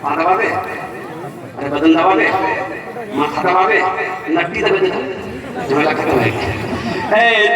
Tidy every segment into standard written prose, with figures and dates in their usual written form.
পা দাবাবে, আরে বদন দাবাবে, মাথা দাবাবে, নাটি দাবাবে, ঝামেলা খতম হয়ে গেছে। এ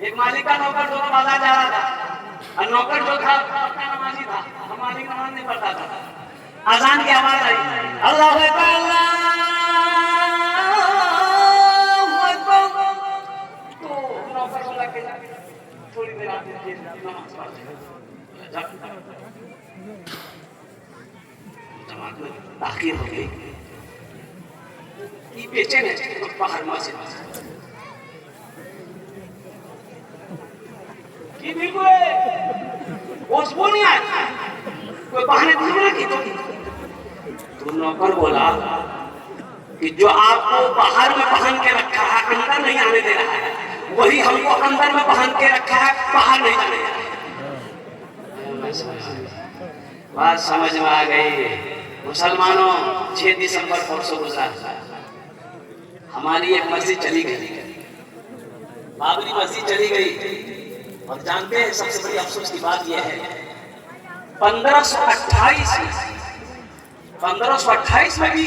ایک مالک کا نوکر دونوں بازار جا رہا تھا، اور نوکر جو تھا پکا نمازی تھا، اور مالک نماز نہیں پڑھتا تھا. اذان کی آواز آئی، اللہ اکبر اللہ اکبر. تو نوکر بولا کہ تھوڑی دیر آپ نماز پڑھ لیں. جماعت میں تاخیر ہو گئی، یہ بے چین ہے باہر مسجد کی بالکل ہوش وہ نہیں آیا، کوئی بہانے نہ کی. تو نوکر بولا کہ جو آپ کو باہر میں پہن کے رکھا ہے اندر نہیں آنے دے رہا ہے، وہی ہم کو اندر میں پہن کے رکھا ہے باہر نہیں جانے دے رہا ہے. بات سمجھ میں آ گئی. مسلمانوں 6 دسمبر پرسوں گزرا، ہماری ایک مسجد چلی گئی، بابری مسجد چلی گئی. اور جانتے ہیں سب سے بڑی افسوس کی بات یہ ہے 1528 میں بھی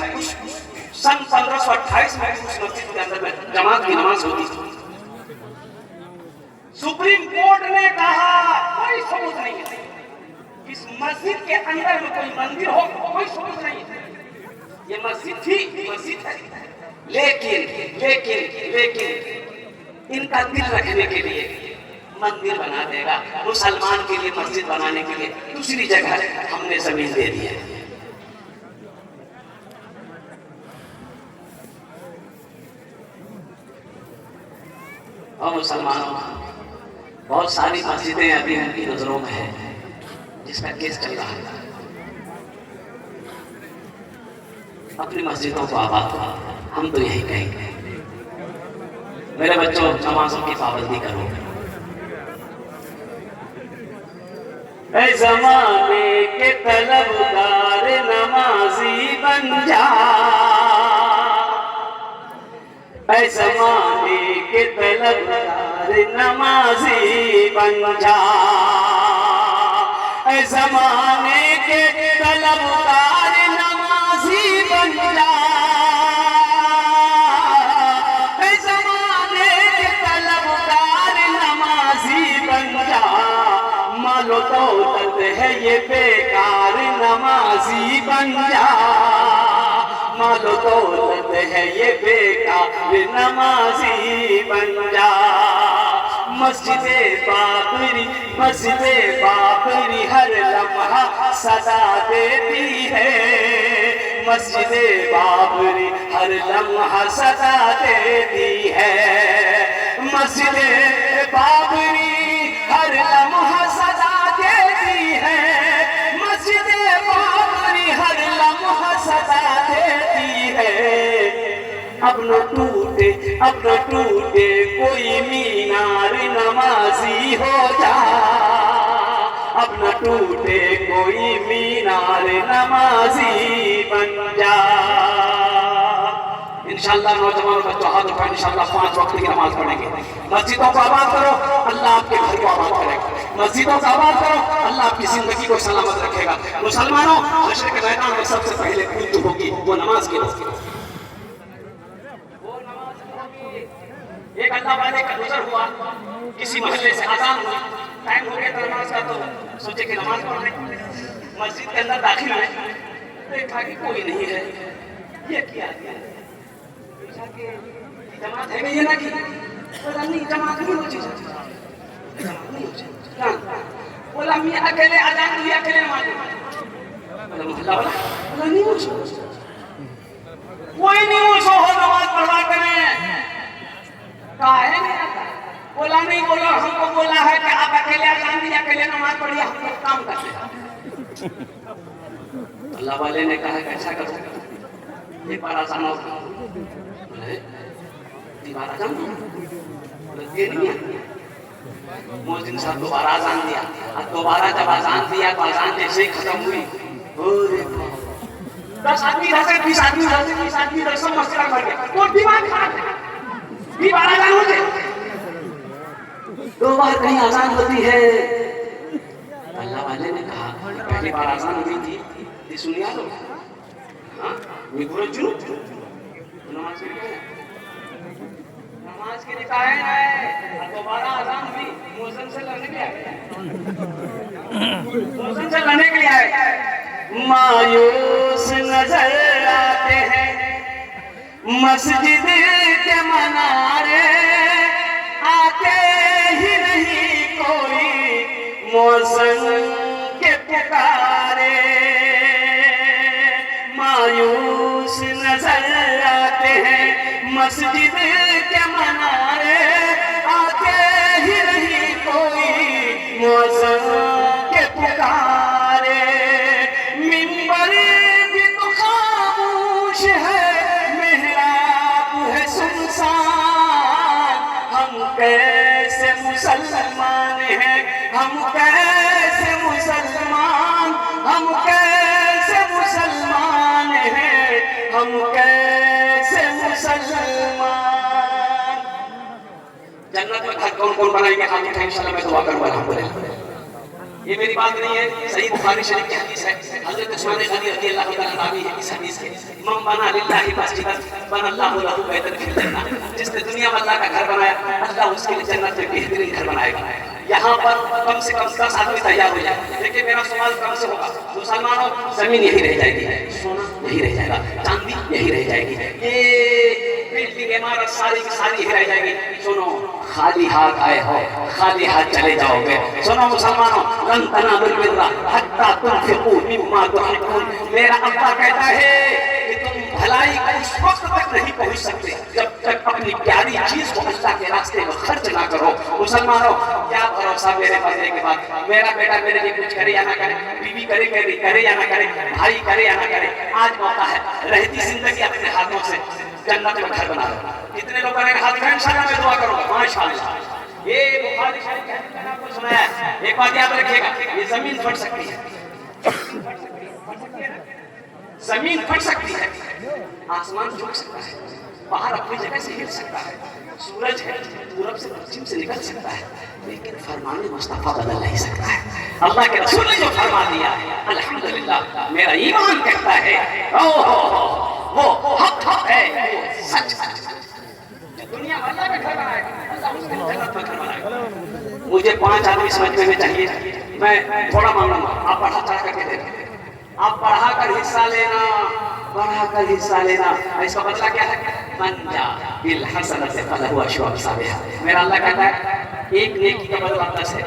سن 1528 میں بھی اس مسجد کے اندر میں جماعت کی نماز ہوتی تھی. سپریم کورٹ نے کہا کوئی ثبوت نہیں ہے اس مسجد کے اندر میں کوئی مندر ہو، کوئی ثبوت نہیں ہے. یہ مسجد تھی، مسجد ہے، لیکن ان کا دل رکھنے کے لیے مندر بنا دے گا. مسلمان کے لیے مسجد بنانے کے لیے دوسری جگہ ہم نے زمین دے دی ہے. اور مسلمانوں بہت ساری مسجدیں ابھی ان کی نظروں میں ہیں جس کا کیس چل رہا ہے. اپنی مسجدوں کو آباد کرو. ہم تو یہی کہیں گے میرے بچوں نمازوں کی پابندی کرو. اے زمانے کے طلبگار نمازی بن جا، اے زمانے کے طلبگار نمازی بن جا، اے زمانے کے طلبگار نمازی بن جا، اے زمانے کے طلبگار نمازی بن جا. مال و دولت ہے یہ بیکار نمازی بن جا، مال و دولت ہے یہ بیکار نمازی بن جا. مسجد بابری ہر لمحہ صدا دیتی ہے، مسجد بابری ہر لمحہ صدا دیتی ہے، مسجد بابری ہر لمحہ صدا دیتی ہے، مسجد بابری ہر لمحہ صدا دیتی ہے. اب نہ ٹوٹے کوئی مینار نمازی ہو جا، اب نہ ٹوٹے کوئی مینار نمازی بن جا. انشاءاللہ نوجوانوں کا ہاتھ اٹھا، انشاءاللہ 5 وقت کی نماز پڑھیں گے. مسجدوں کو آباد کرو، اللہ آپ کے گھر کو آباد کرے گا. مسجدوں کو آباد کرو، اللہ آپ کی زندگی کو سلامت رکھے گا. مسلمانوں حشر کے میدان میں سب سے پہلے پھول جو ہوگی وہ نماز کی ہوگی. ایک اللہ والے کا گزر ہوا، کسی محلے سے اذان ہوئی، ٹائم ہو گیا تھا نماز کا، تو سوچے کہ نماز پڑھ لیں. مسجد کے اندر داخل ہوئے، دیکھا کہ کوئی نہیں ہے. یہ کیا جماعت ہے گئی ہے نا کہ نہیں جماعت نہیں ہو چیز بولا میں اکیلے اذان ہوئی، اکیلے نماز محلہ والا بولا نہیں ہو کوئی نہیں ہو سو ہو نماز پڑھوا کریں. کہا ہے نہیں آتا، بولا نہیں، بولا ہم کو بولا ہے کہ آپ اکیلے اذان دی، اکیلے نماز پڑھیے، ہم لوگ کام کرتے ہیں. اللہ والے نے کہا کہ ایسا کرو، ایک بار اذان ہو دوبارہ اذان دیا، مؤذن صاحب دوبارہ اذان دیا. دوبارہ جب اذان دیا تو اذان جیسے ہی ختم ہوئی 10 آدمی رہ گئے، 20 آدمی رہ گئے، 30 آدمی رہ سب مسجد بھر گئے. وہ دماغ خراب ہے، دوبارہ اذان ہو گئی. 2 بار کہیں اذان ہوتی ہے. اللہ والے نے کہا پہلی بار اذان ہوئی تھی یہ سنیا لو ہاں یہ پورا جنوب نماز کے لیے کہا ہے دوبارہ اذان سے لڑنے کے لیے آئے. مایوس نظر آتے ہیں مسجد کے منارے, آتے ہی نہیں کوئی مؤذن کے پکارے. مایوس نظر آتے ہیں مسجد کے منارے, آتے ہی نہیں کوئی مؤذن کے پکارے. منبر بھی تو خاموش ہے, محراب ہے سنسان. ہم کیسے مسلمان ہیں, ہم کیسے مسلمان, ہم کیسے مسلمان ہیں, ہم کیسے مسلمان. جنت میں گھر کون کون بنائیں گے, ہاتھ اٹھائیں انشاءاللہ میں دعا کروں گا. الحمدللہ یہ میری بات نہیں ہے, صحیح بخاری شریف کی حدیث ہے. حضرت عثمان غنی رضی اللہ تعالیٰ عنہ ہے اس حدیث کے, من بنا للہ مسجدا بنا اللہ لہ بیتا فی الجنہ. جس نے دنیا میں اللہ کا گھر بنایا, اللہ اس کے لیے جنت میں بہترین گھر بنائے گا. یہاں پر کم سے کم 10 آدمی تیار ہو جائے. لیکن میرا سوال کم سے ہوگا, مسلمانوں زمین یہی رہ جائے گی, سونا یہی رہ جائے گا, چاندی یہی رہ جائے گی, یہ بلڈنگ عمارت ساری کی ساری یہی رہ جائے گی. سنو, خالی ہاتھ آئے ہو, خالی ہاتھ چلے جاؤ گے. سنو مسلمانوں, لن تنالوا البر حتی تنفقوا مما تحبون. میرا اللہ کہتا ہے کہ تم بھلائی اس وقت تک نہیں پہنچ سکتے جب تک اپنی پیاری چیز کو اللہ کے راستے میں خرچ نہ کرو. مسلمانوں, کیا بھروسہ میرے مرنے کے بعد میرا بیٹا میرے لیے کچھ کرے یا نہ کرے, بیوی کرے یا نہ کرے, بھائی کرے یا نہ کرے. آج موقع ہے, رہتی زندگی اپنے ہاتھوں سے جنت میں گھر بنا لو. کتنے لوگ کریں گے ہاتھ اٹھائیں, انشاءاللہ میں دعا کروں گا. ماشاءاللہ یہ بخاری شریف کے حدیث میں نے آپ کو سنایا ہے. ایک بات یاد رکھیے گا, یہ زمین پھٹ سکتی ہے, زمین پھٹ سکتی ہے, آسمان جھک سکتا ہے, باہر اپنی جگہ سے ہل سکتا ہے, سورج ہے پورب سے پچھم سے نکل سکتا ہے, لیکن فرمان مصطفیٰ بدل نہیں سکتا ہے. اللہ کے رسول نے جو فرما دیا ہے, الحمدللہ میرا ایمان کہتا ہے وہ حق ہے, وہ سچ ہے. دنیا اللہ کا گھر بنائے گا, اللہ اس کے جنت میں گھر بنائے گا. مجھے 5 آدمی سمجھنے میں چاہیے, میں تھوڑا مانگوں گا, آپ بڑھا چڑھ کر کے دیکھیں, آپ بڑھا کر حصہ لینا, بڑھا کر حصہ لینا. اس کا بدلہ کیا ہے, من جاء بالحسنۃ فلہ عشر امثالھا. میرا اللہ کہتا ہے ایک نیکی کا بدلہ 10 ہے.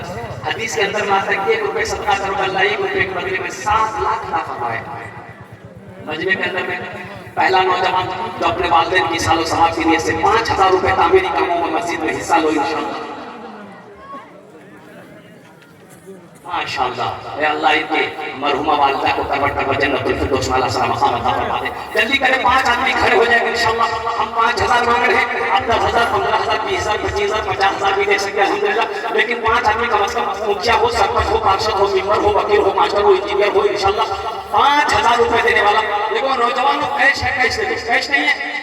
حدیث کے اندر میں آتا ہے کہ 1 روپے صدقہ کرو, اللہ 1 روپے کے بدلے میں 7 لاکھ عطا فرمائے. مجمع کے اندر میں پہلا نوجوان جو اپنے والدین کی سال و ثواب کی نیت سے 5000 روپے تعمیری کاموں میں مسجد میں حصہ لو انشاءاللہ. ماشاءاللہ, اے اللہ ان کے مرحومہ والدہ کو کروٹ پر جنت الفردوس میں اللہ سلام مقام عطا فرما دے. جلدی کریں, 5 آدمی کھڑے ہو جائیں گے انشاءاللہ. ہم 5000 مانگ رہے ہیں, اب 10,000 15,000 20,000 25,000 50,000 بھی دے سکتے ہیں الحمدللہ. لیکن 5 آدمی کم از کم, مکھیا ہو, سرپنچ ہو, پارشد ہو, ممبر ہو, وکیل ہو, ماسٹر ہو, انجینئر ہو, انشاءاللہ 5,000 روپے دینے والا. دیکھو نوجوانوں, کیش ہے, کیش دے دو, کیش نہیں ہے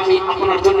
আমি আপনার জন্য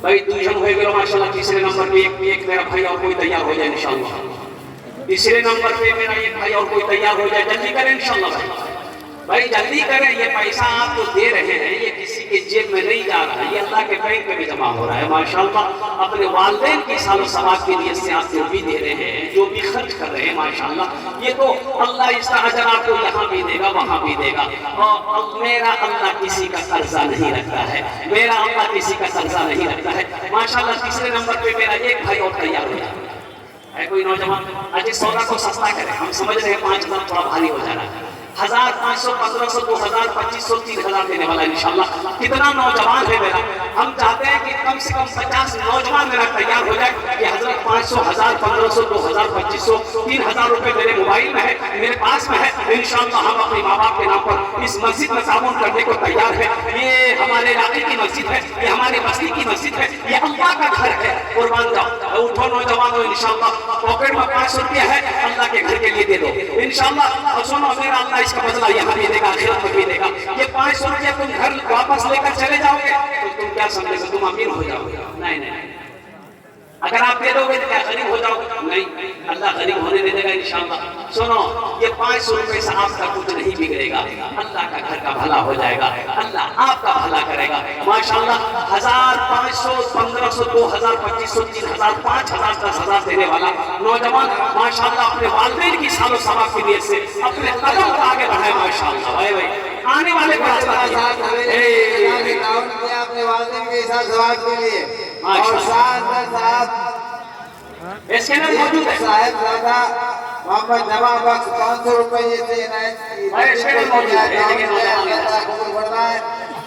بھائی دوشم ہوئے گئے ماشاءاللہ تیسرے نمبر پہ ایک میرا بھائی اور کوئی تیار ہو جائے انشاءاللہ. تیسرے نمبر پہ میرا ایک بھائی اور کوئی تیار ہو جائے. جلدی کریں انشاءاللہ بھائی جلدی کریں. یہ پیسہ آپ جو دے رہے ہیں یہ کسی کے جیب میں نہیں جا رہا ہے, یہ اللہ کے بینک میں بھی جمع ہو رہا ہے ماشاءاللہ. اپنے والدین کی سال و ثواب کے لیے سے آپ جو بھی دے رہے ہیں, جو بھی خرچ کر رہے ہیں ماشاءاللہ, یہ تو اللہ اس کا اجر آپ کو یہاں بھی دے گا وہاں بھی دے گا. اور میرا اللہ کسی کا قرضہ نہیں رکھتا ہے, میرا اللہ کسی کا قرضہ نہیں رکھتا ہے ماشاءاللہ. تیسرے نمبر پہ میرا ایک بھائی اور تیار ہو جائے ہے. کوئی نوجوان اجے سودا کو سستا کرے. ہم سمجھ رہے ہیں 5,000 تھوڑا بھاری ہو جا رہا ہے. 1,000 500 1500 2000 2500 3000 دینے والا انشاءاللہ. کتنا نوجوان ہے میرا, ہم چاہتے ہیں کہ کم سے کم 50 نوجوان میرا تیار ہو جائے کہ حضرت 500 1000 1500 2000 2500 3000 روپے میرے موبائل میں ہے, میرے پاس میں ہے. انشاءاللہ ہم اپنے ماں باپ کے نام پر اس مسجد میں تعاون کرنے کو تیار ہے. یہ ہمارے علاقے کی مسجد ہے, یہ ہمارے بستی کی مسجد ہے, یہ اللہ کا گھر ہے. قربان جاؤ, اٹھو نوجوانوں انشاءاللہ. پاکٹ میں 500 روپیہ ہے, اللہ کے گھر کے لیے دے دو انشاءاللہ. اور سنو میرا اللہ اس کا بدلہ یہاں بھی دے گا, آخرت میں بھی دے گا. یہ 500 روپیہ تم گھر واپس لے کر چلے جاؤ گے تو تم کیا سمجھے گا تم امیر ہو جاؤ گے؟ نہیں نہیں. اگر آپ دے دو گے تو کیا غریب ہو جاؤ گے؟ نہیں, اللہ غریب ہونے دے گا انشاءاللہ. سنو یہ 500 روپے سے آپ کا کچھ نہیں بگڑے گا, اللہ کا گھر کا بھلا ہو جائے گا, اللہ آپ کا بھلا کرے گا ماشاءاللہ. 1000 500 1500 2000 2500 3000 5000 10,000 دینے والا نوجوان ماشاءاللہ اپنے والدین کی سال و ثواب کی نیت سے اپنے قدم کو آگے بڑھائے ماشاءاللہ. بھائی آنے والے کو راستہ دیجیے اپنے والدین کے ساتھ ثواب کے لیے. اور ساتھ اس کے اندر موجود ہے صاحب زادہ محمد جمع بخش 500 روپے یہ سے عنایت کی.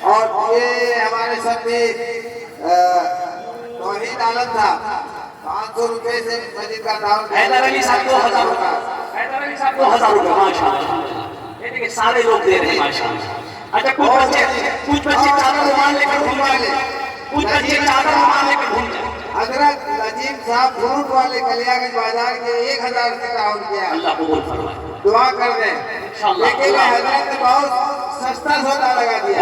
اور یہ ہمارے ساتھی توحید عالم تھا 500 روپے سے مسجد کا تعاون. حیدر علی صاحب 2000 روپے, حیدر علی صاحب 2000 روپے ماشاءاللہ. یہ دیکھیں سارے لوگ دے رہے ہیں ماشاءاللہ. اچھا کچھ بچے چادر رومال لے کر گھوم جائیں, کچھ بچے چادر رومال لے کر گھوم جائیں. حضرت نجیب صاحب فروٹ والے کلیا گنج بازار کے 1000 سے تعاون کیا. اللہ قبول فرمائے. دعا کر دیں لیکن حضرت نے بہت سستا سودا لگا دیا.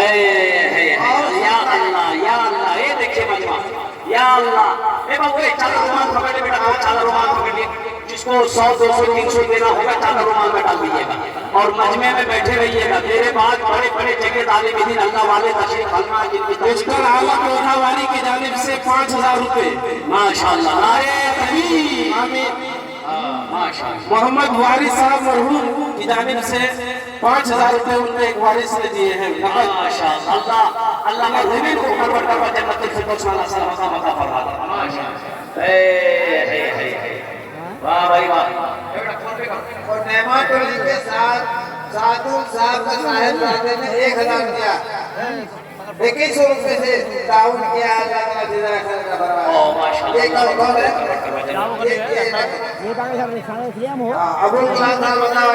یا اللہ یا اللہ, یہ دیکھیے مجمع, یا اللہ. اے بابو چادر رومال پکڑ لے بیٹا, چادر رومال پکڑ لے. جس کو 100 200 300 دینا ہوگا چادر رومال میں ڈال دیجیے گا اور مجمع میں بیٹھے رہیے گا. میرے بعد بڑے بڑے جگہ طالب علم اللہ والے تشریف فرما جن کی پشکر اعلیٰ کوٹھا والی کی جانب سے 5000 روپے ماشاءاللہ. نعرہ تکبیر. آمین. ماشاءاللہ. محمد وارث صاحب مرحوم کی جانب سے 5000 روپے ان نے ایک وارث نے دیے ہیں. ماشاءاللہ. اللہ اللہ کا زمین کو پرور کروا جنت الفردوس والا سلام عطا فرما دے. ماشاءاللہ. واہ بھائی واہ. اور نعمت علی کے ساتھ سعدل صاحب کا صاحب زادے نے 1000 دیا. 2100 روپے سے تعاون کیا. اللہ تعالیٰ جزائے خیر کا اوہ ماشاءاللہ. یہ کون ہے؟ ابو کلام صاحب بتاؤ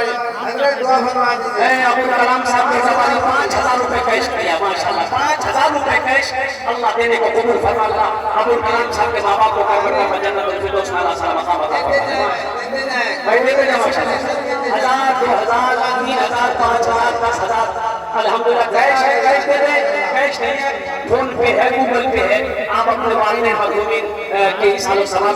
حضرت دعا فرما دیجیے. اے ابو کلام صاحب نے زبانی 5000 روپے کیش کیا ماشاءاللہ. 5000 روپے کیش اللہ دینے کو قبول فرما. اللہ ابو کلام صاحب کے ماں باپ کو قبر میں جنت الفردوس والا سلام عطا فرما. بھائی دیکھیں جا ماشاءاللہ 1000 2000 3000 5000 10000 الحمدللہ. کیش ہے, کیش دے دیں. کیش نہیں ہے, فون پے ہے, گوگل پے ہے. آپ اپنے والدین مرحومین کے سال و ثواب